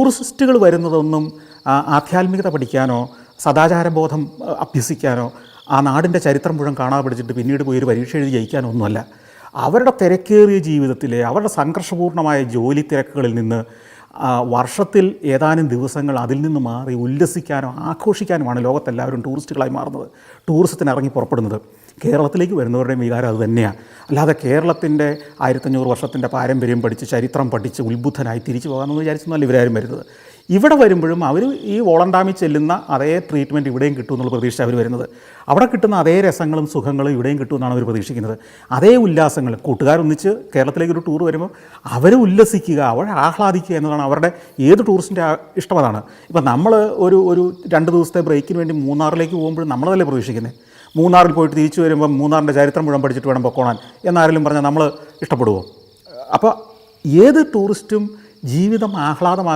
ടൂറിസ്റ്റുകൾ വരുന്നതൊന്നും ആധ്യാത്മികത പഠിക്കാനോ സദാചാരബോധം അഭ്യസിക്കാനോ ആ നാടിൻ്റെ ചരിത്രം മുഴുവൻ കാണാതെ പഠിച്ചിട്ട് പിന്നീട് പോയി ഒരു പരീക്ഷ എഴുതി ജയിക്കാനോ ഒന്നുമല്ല. അവരുടെ തിരക്കേറിയ ജീവിതത്തിലെ അവരുടെ സംഘർഷപൂർണ്ണമായ ജോലി തിരക്കുകളിൽ നിന്ന് വർഷത്തിൽ ഏതാനും ദിവസങ്ങൾ അതിൽ നിന്ന് മാറി ഉല്ലസിക്കാനോ ആഘോഷിക്കാനുമാണ് ലോകത്തെല്ലാവരും ടൂറിസ്റ്റുകളായി മാറുന്നത്, ടൂറിസത്തിന് ഇറങ്ങി പുറപ്പെടുന്നത്. കേരളത്തിലേക്ക് വരുന്നവരുടെയും വികാരം അത് തന്നെയാണ്. അല്ലാതെ കേരളത്തിൻ്റെ 1500 വർഷത്തിൻ്റെ പാരമ്പര്യം പഠിച്ച് ചരിത്രം പഠിച്ച് ഉത്ബുദ്ധനായി തിരിച്ചു പോകാമെന്ന് വിചാരിച്ചൊന്നുമല്ല ഇവരാരും വരുന്നത്. ഇവിടെ വരുമ്പോഴും അവർ ഈ വോളണ്ടാമിൽ ചെല്ലുന്ന അതേ ട്രീറ്റ്മെൻറ്റ് ഇവിടെയും കിട്ടുമെന്നുള്ള പ്രതീക്ഷ അവർ വരുന്നത്. അവിടെ കിട്ടുന്ന അതേ രസങ്ങളും സുഖങ്ങളും ഇവിടെയും കിട്ടുമെന്നാണ് അവർ പ്രതീക്ഷിക്കുന്നത്. അതേ ഉല്ലാസങ്ങൾ കൂട്ടുകാരൊന്നിച്ച് കേരളത്തിലേക്കൊരു ടൂർ വരുമ്പോൾ അവർ ഉല്ലസിക്കുക, അവർ ആഹ്ലാദിക്കുക എന്നതാണ് അവരുടെ ഏത് ടൂറിസ്റ്റിൻ്റെ ഇഷ്ടം. അതാണ്. ഇപ്പം നമ്മൾ ഒരു 2 ദിവസത്തെ ബ്രേക്കിന് വേണ്ടി മൂന്നാറിലേക്ക് പോകുമ്പോഴും നമ്മളതല്ലേ പ്രതീക്ഷിക്കുന്നത്. മൂന്നാറിൽ പോയിട്ട് തിരിച്ചു വരുമ്പം മൂന്നാറിൻ്റെ ചരിത്രം മുഴുവൻ പഠിച്ചിട്ട് വേണം പൊക്കോണാൻ എന്നാരെങ്കിലും പറഞ്ഞാൽ നമ്മൾ ഇഷ്ടപ്പെടുമോ? അപ്പോൾ ഏത് ടൂറിസ്റ്റും ജീവിതം ആഹ്ലാദമാക്കുക